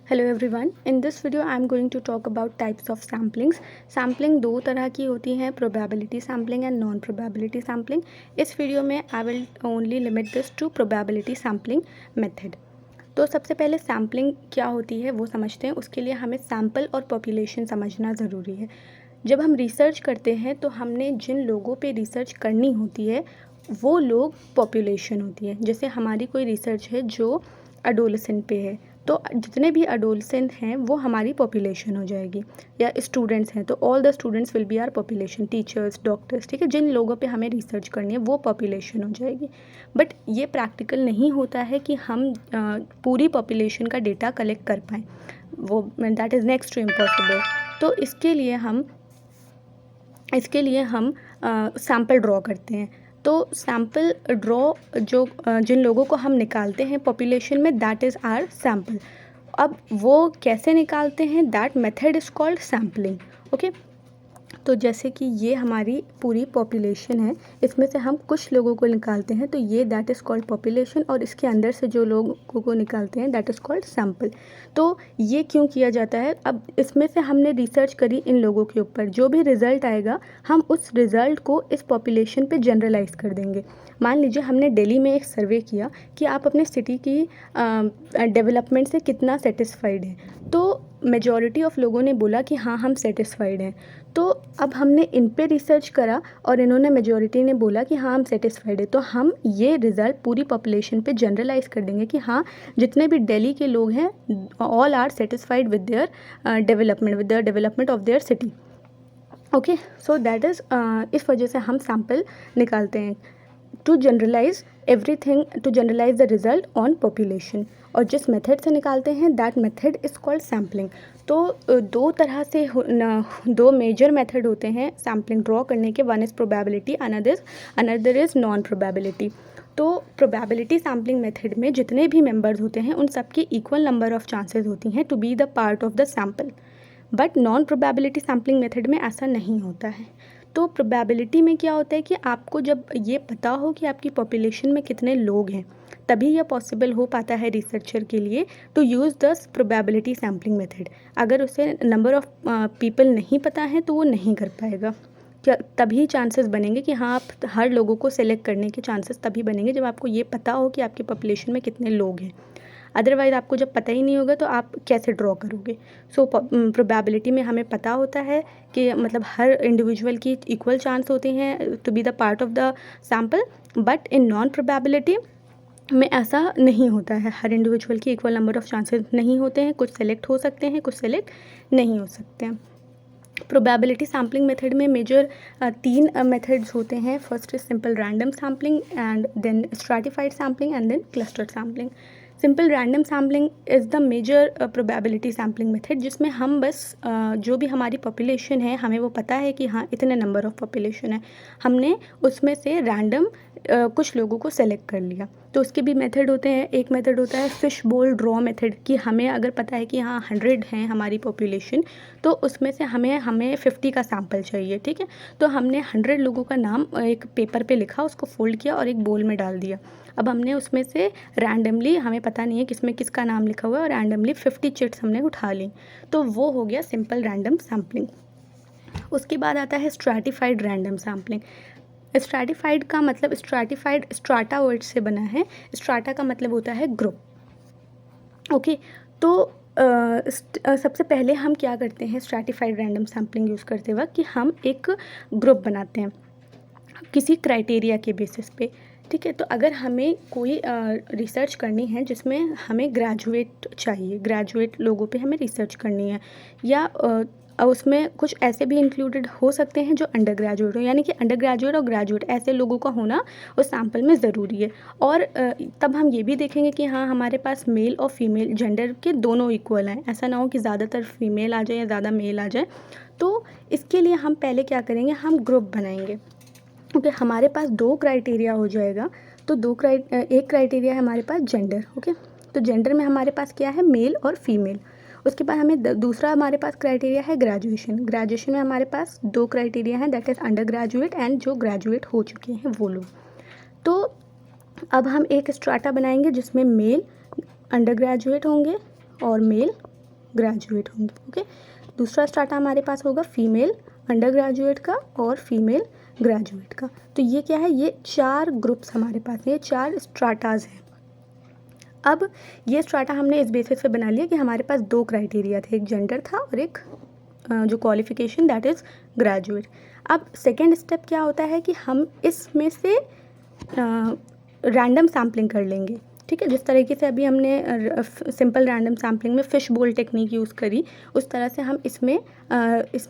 Hello everyone, in this video I am going to talk about types of samplings. Sampling दो तरह की होती हैं, probability sampling and non probability sampling. इस video में I will only limit this to probability sampling method. तो सबसे पहले सैम्पलिंग क्या होती है वो समझते हैं। उसके लिए हमें सैम्पल और पॉपुलेशन समझना ज़रूरी है। जब हम रिसर्च करते हैं तो हमने जिन लोगों पे रिसर्च करनी होती है वो लोग पॉपुलेशन होती है। जैसे हमारी कोई रिसर्च है जो अडोलेसेंट पे है, तो जितने भी अडोलेसेंट हैं वो हमारी पॉपुलेशन हो जाएगी। या स्टूडेंट्स हैं तो all the students will be are population, teachers, doctors, ठीक है। जिन लोगों पे हमें रिसर्च करनी है वो पॉपुलेशन हो जाएगी। बट ये प्रैक्टिकल नहीं होता है कि हम पूरी पॉपुलेशन का डेटा कलेक्ट कर पाएँ, वो that is next to impossible. तो इसके लिए हम सैम्पल ड्रॉ करते हैं। तो सैम्पल ड्रॉ जो जिन लोगों को हम निकालते हैं पॉपुलेशन में, दैट इज़ आवर सैम्पल। अब वो कैसे निकालते हैं, that method is called sampling. Okay, तो जैसे कि ये हमारी पूरी पॉपुलेशन है, इसमें से हम कुछ लोगों को निकालते हैं, तो ये दैट इज़ कॉल्ड पॉपुलेशन, और इसके अंदर से जो लोगों को निकालते हैं दैट इज़ कॉल्ड सैम्पल। तो ये क्यों किया जाता है? अब इसमें से हमने रिसर्च करी इन लोगों के ऊपर, जो भी रिज़ल्ट आएगा हम उस रिज़ल्ट को इस पॉपुलेशन पे जनरलाइज कर देंगे। मान लीजिए हमने दिल्ली में एक सर्वे किया कि आप अपने सिटी की डेवलपमेंट से कितना सेटिस्फाइड हैं, तो मेजॉरिटी ऑफ लोगों ने बोला कि हाँ हम सेटिस्फाइड हैं। तो अब हमने इन पे रिसर्च करा और इन्होंने मेजॉरिटी ने बोला कि हाँ हम सेटिस्फाइड है, तो हम ये रिज़ल्ट पूरी पॉपुलेशन पे जनरलाइज कर देंगे कि हाँ जितने भी दिल्ली के लोग हैं all are satisfied with their development, with the development of their city. Okay, so that is इस वजह से हम सैम्पल निकालते हैं to generalise everything, to generalise the result on population. और जिस मेथड से निकालते हैं that method is called sampling. तो दो तरह से दो मेजर मेथड होते हैं सैम्पलिंग ड्रॉ करने के। One is probability, another is non probability. तो प्रोबेबिलिटी सैम्पलिंग मेथड में जितने भी मेंबर्स होते हैं उन सबकी इक्वल नंबर ऑफ चांसेस होती हैं to be the part of the sample. But non probability sampling method में ऐसा नहीं होता है। तो प्रोबेबिलिटी में क्या होता है कि आपको जब ये पता हो कि आपकी पॉपुलेशन में कितने लोग हैं, तभी यह पॉसिबल हो पाता है रिसर्चर के लिए to use the probability sampling method. अगर उसे नंबर ऑफ़ पीपल नहीं पता है तो वो नहीं कर पाएगा। क्या तभी चांसेस बनेंगे कि हाँ आप हर लोगों को सेलेक्ट करने के चांसेस तभी बनेंगे जब आपको ये पता हो कि आपकी पॉपुलेशन में कितने लोग हैं। अदरवाइज़ आपको जब पता ही नहीं होगा तो आप कैसे ड्रॉ करोगे? सो प्रोबेबिलिटी में हमें पता होता है कि मतलब हर इंडिविजुअल की इक्वल चांस होते हैं to be the part of the sample. But in non probability में ऐसा नहीं होता है, हर इंडिविजुअल की इक्वल नंबर ऑफ चांसेस नहीं होते हैं। कुछ सेलेक्ट हो सकते हैं, कुछ सेलेक्ट नहीं हो सकते हैं। प्रोबेबिलिटी सैम्पलिंग मेथड में मेजर 3 मेथड्स होते हैं। First is simple random sampling, and then stratified sampling, and then clustered sampling. Simple random sampling is the major probability sampling method, जिसमें हम बस जो भी हमारी पॉपुलेशन है हमें वो पता है कि हाँ इतने नंबर ऑफ़ पॉपुलेशन है, हमने उसमें से रैंडम कुछ लोगों को सेलेक्ट कर लिया। तो उसके भी मेथड होते हैं। एक मेथड होता है फिश बोल ड्रॉ मेथड, कि हमें अगर पता है कि हाँ 100 हैं हमारी पॉपुलेशन, तो उसमें से हमें 50 का सैम्पल चाहिए, ठीक है। तो हमने 100 लोगों का नाम एक पेपर पे लिखा, उसको फोल्ड किया और एक बोल में डाल दिया। अब हमने उसमें से रैंडमली, हमें पता नहीं है किसमें किसका नाम लिखा हुआ है, और रैंडमली 50 चिट्स हमने उठा ली। तो वो हो गया सिंपल रैंडम सैम्पलिंग। उसके बाद आता है स्ट्रैटिफाइड रैंडम सैम्पलिंग। स्ट्रैटिफाइड का मतलब, स्ट्रैटिफाइड स्ट्राटा वर्ड से बना है। स्ट्राटा का मतलब होता है ग्रुप। ओके, तो सबसे पहले हम क्या करते हैं स्ट्रैटिफाइड रैंडम सैम्पलिंग यूज़ करते वक्त, कि हम एक ग्रुप बनाते हैं किसी क्राइटेरिया के बेसिस पे, ठीक है। तो अगर हमें कोई रिसर्च करनी है जिसमें हमें ग्रेजुएट चाहिए, ग्रेजुएट लोगों पे हमें रिसर्च करनी है, या उसमें कुछ ऐसे भी इंक्लूडेड हो सकते हैं जो अंडर ग्रेजुएट हो, यानी कि अंडर ग्रेजुएट और ग्रेजुएट ऐसे लोगों का होना उस सैम्पल में ज़रूरी है। और तब हम ये भी देखेंगे कि हाँ हमारे पास मेल और फीमेल जेंडर के दोनों इक्वल हैं, ऐसा ना हो कि ज़्यादातर फीमेल आ जाए या ज़्यादा मेल आ जाए। तो इसके लिए हम पहले क्या करेंगे, हम ग्रुप बनाएंगे। ओके, हमारे पास 2 क्राइटेरिया हो जाएगा। तो एक क्राइटेरिया है हमारे पास जेंडर। ओके, तो जेंडर में हमारे पास क्या है, मेल और फीमेल। उसके बाद हमें दूसरा हमारे पास क्राइटेरिया है ग्रेजुएशन। ग्रेजुएशन में हमारे पास 2 क्राइटेरिया हैं, that is under graduate and जो ग्रेजुएट हो चुके हैं वो लोग। तो अब हम एक स्ट्राटा बनाएंगे जिसमें मेल अंडर ग्रेजुएट होंगे और मेल ग्रेजुएट होंगे। ओके, दूसरा स्ट्राटा हमारे पास होगा फीमेल अंडर ग्रेजुएट का और फीमेल ग्रेजुएट का। तो ये क्या है, ये 4 ग्रुप्स हमारे पास हैं, ये 4 स्ट्राटाज हैं। अब ये स्ट्राटा हमने इस बेसिस पे बना लिया कि हमारे पास 2 क्राइटेरिया थे, एक जेंडर था और एक जो क्वालिफिकेशन दैट इज़ ग्रेजुएट। अब सेकेंड स्टेप क्या होता है कि हम इसमें से रैंडम सैम्पलिंग कर लेंगे। ठीक है, जिस तरीके से अभी हमने सिंपल रैंडम सैम्पलिंग में फिश बोल टेक्निक यूज़ करी, उस तरह से हम इसमें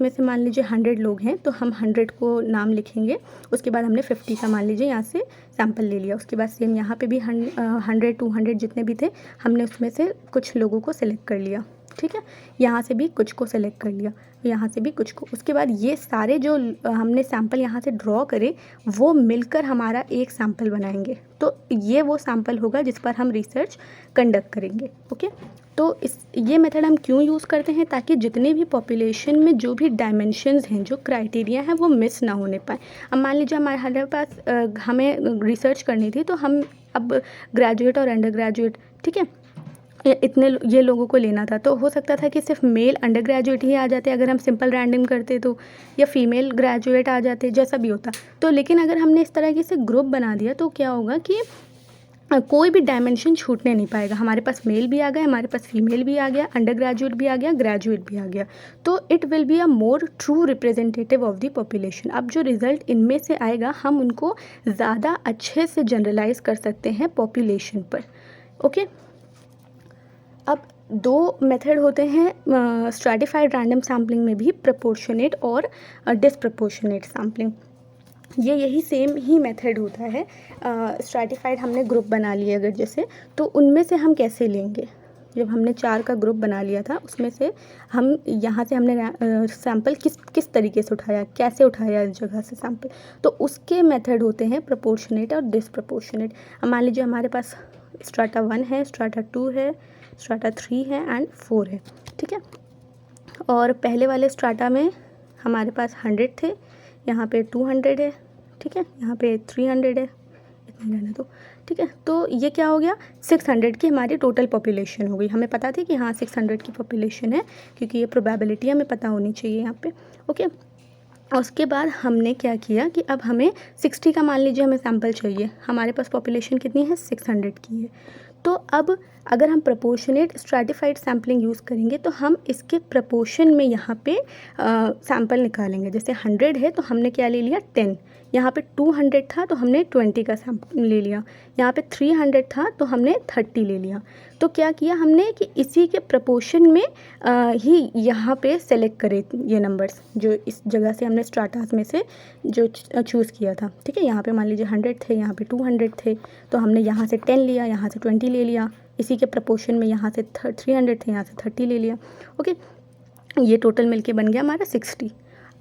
से मान लीजिए 100 लोग हैं तो हम 100 को नाम लिखेंगे। उसके बाद हमने 50 का मान लीजिए यहाँ से सैम्पल ले लिया। उसके बाद सेम यहाँ पे भी 100 200 जितने भी थे हमने उसमें से कुछ लोगों को सिलेक्ट कर लिया। ठीक है, यहाँ से भी कुछ को सेलेक्ट कर लिया, यहाँ से भी कुछ को। उसके बाद ये सारे जो हमने सैम्पल यहाँ से ड्रॉ करे वो मिलकर हमारा एक सैम्पल बनाएंगे। तो ये वो सैम्पल होगा जिस पर हम रिसर्च कंडक्ट करेंगे। ओके, तो ये मेथड हम क्यों यूज़ करते हैं, ताकि जितने भी पॉपुलेशन में जो भी डायमेंशंस हैं, जो क्राइटेरिया हैं, वो मिस ना होने पाए। अब मान लीजिए हमारे पास हमें रिसर्च करनी थी, तो हम अब ग्रेजुएट और अंडर ग्रेजुएट, ठीक है, ये लोगों को लेना था, तो हो सकता था कि सिर्फ मेल अंडर ग्रेजुएट ही आ जाते अगर हम सिंपल रैंडम करते तो, या फीमेल ग्रेजुएट आ जाते, जैसा भी होता। तो लेकिन अगर हमने इस तरह से ग्रुप बना दिया तो क्या होगा कि कोई भी डायमेंशन छूटने नहीं पाएगा। हमारे पास मेल भी आ गया, हमारे पास फीमेल भी आ गया, अंडर ग्रेजुएट भी आ गया, ग्रेजुएट भी आ गया। तो it will be a more true representative of the population. अब जो रिज़ल्ट इनमें से आएगा हम उनको ज़्यादा अच्छे से जनरलाइज कर सकते हैं पॉपुलेशन पर। ओके, अब 2 मेथड होते हैं स्ट्रैटिफाइड रैंडम सैम्पलिंग में भी, प्रोपोर्शनेट और डिसप्रोपोर्शनेट सैम्पलिंग। यही सेम ही मेथड होता है। स्ट्रैटिफाइड हमने ग्रुप बना लिए अगर जैसे, तो उनमें से हम कैसे लेंगे। जब हमने 4 का ग्रुप बना लिया था, उसमें से हम यहाँ से हमने सैम्पल किस तरीके से उठाया, कैसे उठाया इस जगह से सैम्पल, तो उसके मेथड होते हैं प्रोपोर्शनेट और डिसप्रोपोर्शनेट। मान लीजिए हमारे पास स्ट्राटा 1 है, स्ट्राटा 2 है, स्ट्राटा 3 है एंड 4 है। ठीक है, और पहले वाले स्ट्राटा में हमारे पास 100 थे, यहाँ पे 200 है, ठीक है, यहाँ पे 300 है, इतने रहने दो। ठीक है, तो ये क्या हो गया, 600 की हमारी टोटल पॉपुलेशन हो गई। हमें पता थी कि हाँ 600 की पॉपुलेशन है, क्योंकि ये प्रोबेबिलिटी हमें पता होनी चाहिए यहाँ पे। ओके, उसके बाद हमने क्या किया कि अब हमें 60 का मान लीजिए हमें सैम्पल चाहिए, हमारे पास पॉपुलेशन कितनी है, 600 की है। तो अब अगर हम प्रोपोर्शनेट स्ट्रैटिफाइड सैम्पलिंग यूज़ करेंगे तो हम इसके प्रपोर्शन में यहाँ पे सैम्पल निकालेंगे। जैसे 100 है तो हमने क्या ले लिया, 10। यहाँ पे 200 था तो हमने 20 का सैम्पल ले लिया। यहाँ पे 300 था तो हमने 30 ले लिया। तो क्या किया हमने कि इसी के प्रपोर्शन में ही यहाँ पे सेलेक्ट करे ये नंबर्स, जो इस जगह से हमने स्ट्राटास में से जो चूज़ किया था। ठीक है, यहाँ पे मान लीजिए 100 थे, यहाँ पे 200 थे, तो हमने यहाँ से 10 लिया, यहाँ से 20 ले लिया। इसी के प्रपोर्शन में यहाँ से 300 थे, यहाँ से 30 ले लिया। ओके, ये टोटल मिलके बन गया हमारा 60।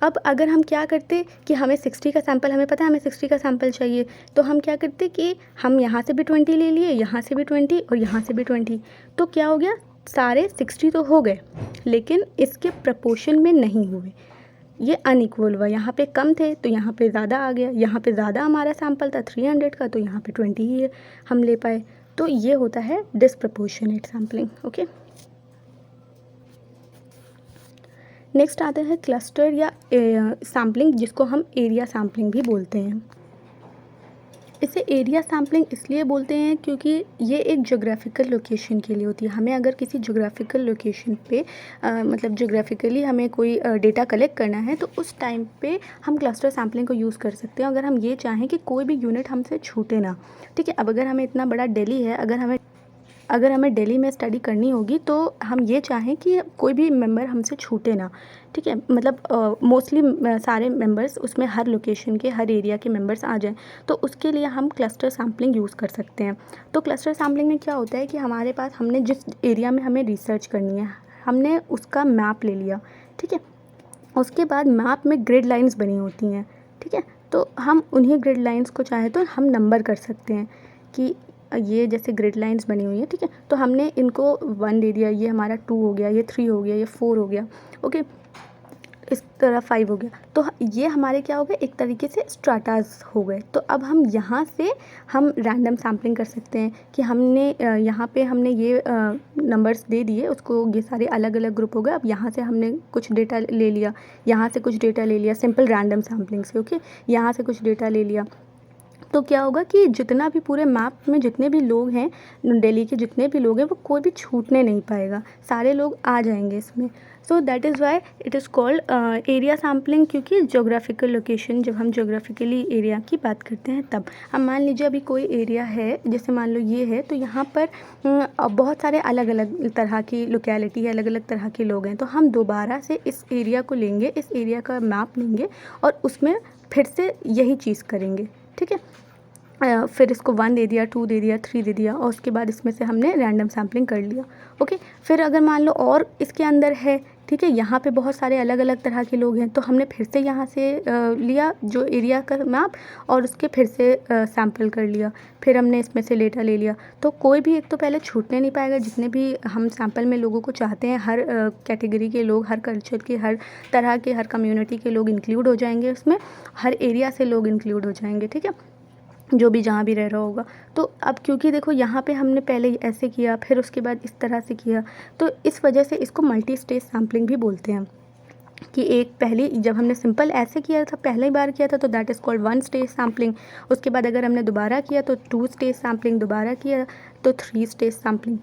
अब अगर हम क्या करते कि हमें 60 का सैम्पल, हमें पता है हमें 60 का सैम्पल चाहिए, तो हम क्या करते कि हम यहाँ से भी 20 ले लिए, यहाँ से भी 20 और यहाँ से भी 20। तो क्या हो गया, सारे 60 तो हो गए लेकिन इसके प्रपोर्शन में नहीं हुए, ये अनइक्वल हुआ। यहाँ पे कम थे तो यहाँ पे ज़्यादा आ गया, यहाँ पे ज़्यादा हमारा सैम्पल था 300 का तो यहाँ पे 20 ही हम ले पाए। तो ये होता है डिसप्रपोर्शनेट सैम्पलिंग। ओके, नेक्स्ट आता है क्लस्टर या सैम्पलिंग, जिसको हम एरिया सैम्पलिंग भी बोलते हैं। इसे एरिया सैम्पलिंग इसलिए बोलते हैं क्योंकि ये एक जोग्राफिकल लोकेशन के लिए होती है। हमें अगर किसी जोग्राफिकल लोकेशन पे मतलब जोग्राफिकली हमें कोई डेटा कलेक्ट करना है तो उस टाइम पे हम क्लस्टर सैम्पलिंग को यूज़ कर सकते हैं, अगर हम ये चाहें कि कोई भी यूनिट हमसे छूटे ना। ठीक है, अब अगर हमें इतना बड़ा दिल्ली है, अगर हमें दिल्ली में स्टडी करनी होगी तो हम ये चाहें कि कोई भी मेंबर हमसे छूटे ना। ठीक है, मतलब मोस्टली सारे मेंबर्स उसमें, हर लोकेशन के हर एरिया के मेंबर्स आ जाएं, तो उसके लिए हम क्लस्टर सैम्पलिंग यूज़ कर सकते हैं। तो क्लस्टर सैम्पलिंग में क्या होता है कि हमारे पास, हमने जिस एरिया में हमें रिसर्च करनी है हमने उसका मैप ले लिया। ठीक है, उसके बाद मैप में ग्रिड लाइन्स बनी होती हैं। ठीक है, तो हम उन्हीं ग्रिड लाइन्स को चाहे तो हम नंबर कर सकते हैं कि ये जैसे ग्रिड लाइन्स बनी हुई है। ठीक है, तो हमने इनको 1 दे दिया, ये हमारा 2 हो गया, ये 3 हो गया, ये 4 हो गया। ओके, इस तरह 5 हो गया। तो ये हमारे क्या हो गए, एक तरीके से स्ट्राटास हो गए। तो अब हम यहाँ से हम रैंडम सैम्पलिंग कर सकते हैं कि हमने यहाँ पे हमने ये नंबर्स दे दिए उसको, ये सारे अलग अलग ग्रुप हो गए। अब यहाँ से हमने कुछ डेटा ले लिया, यहाँ से कुछ डेटा ले लिया, सिंपल रैंडम सैम्पलिंग से, ओके। यहाँ से कुछ डेटा ले लिया, तो क्या होगा कि जितना भी पूरे मैप में जितने भी लोग हैं, दिल्ली के जितने भी लोग हैं, वो कोई भी छूटने नहीं पाएगा, सारे लोग आ जाएंगे इसमें। सो that is why it is called area sampling, क्योंकि जोग्राफिकल लोकेशन, जब हम जोग्राफिकली एरिया की बात करते हैं तब अब मान लीजिए अभी कोई एरिया है, जैसे मान लो ये है, तो यहाँ पर बहुत सारे अलग अलग तरह की लोकेलिटी है, अलग अलग तरह के लोग हैं। तो हम दोबारा से इस एरिया को लेंगे, इस एरिया का मैप लेंगे और उसमें फिर से यही चीज़ करेंगे, ठीक है। फिर इसको 1 दे दिया, 2 दे दिया, 3 दे दिया, और उसके बाद इसमें से हमने रैंडम सैम्पलिंग कर लिया, ओके। फिर अगर मान लो और इसके अंदर है, ठीक है, यहाँ पे बहुत सारे अलग अलग तरह के लोग हैं, तो हमने फिर से यहाँ से लिया जो एरिया का मैप और उसके फिर से सैम्पल कर लिया, फिर हमने इसमें से डेटा ले लिया। तो कोई भी एक तो पहले छूटने नहीं पाएगा, जितने भी हम सैम्पल में लोगों को चाहते हैं, हर कैटेगरी के लोग, हर कल्चर के, हर तरह के, हर कम्युनिटी के लोग इंक्लूड हो जाएंगे उसमें, हर एरिया से लोग इंक्लूड हो जाएंगे, ठीक है, जो भी जहाँ भी रह रहा होगा। तो अब क्योंकि देखो यहाँ पे हमने पहले ऐसे किया, फिर उसके बाद इस तरह से किया, तो इस वजह से इसको मल्टी स्टेज सैम्पलिंग भी बोलते हैं। कि एक पहले जब हमने सिंपल ऐसे किया था, पहली बार किया था, तो that is called 1 stage sampling. उसके बाद अगर हमने दोबारा किया तो 2 स्टेज सैम्पलिंग, दोबारा किया तो 3 स्टेज सैम्पलिंग,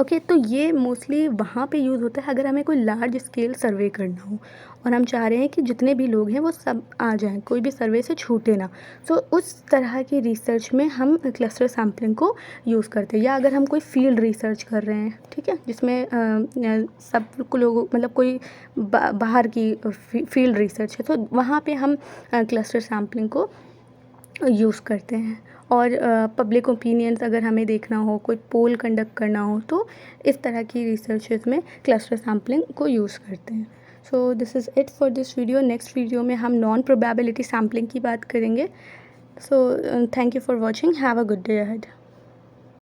ओके। तो ये मोस्टली वहाँ पे यूज़ होता है अगर हमें कोई लार्ज स्केल सर्वे करना हो और हम चाह रहे हैं कि जितने भी लोग हैं वो सब आ जाएं, कोई भी सर्वे से छूटे ना। सो उस तरह की रिसर्च में हम क्लस्टर सैम्पलिंग को यूज़ करते हैं। या अगर हम कोई फील्ड रिसर्च कर रहे हैं, ठीक है, जिसमें सब लोग मतलब कोई बाहर की फील्ड रिसर्च है, तो वहाँ पे हम क्लस्टर सैम्पलिंग को यूज़ करते हैं। और पब्लिक ओपिनियंस अगर हमें देखना हो, कोई पोल कंडक्ट करना हो, तो इस तरह की रिसर्चेस में क्लस्टर सैम्पलिंग को यूज़ करते हैं। So this is it for this video. Next video में हम नॉन प्रोबेबिलिटी सैम्पलिंग की बात करेंगे। So thank you for watching, have a good day ahead.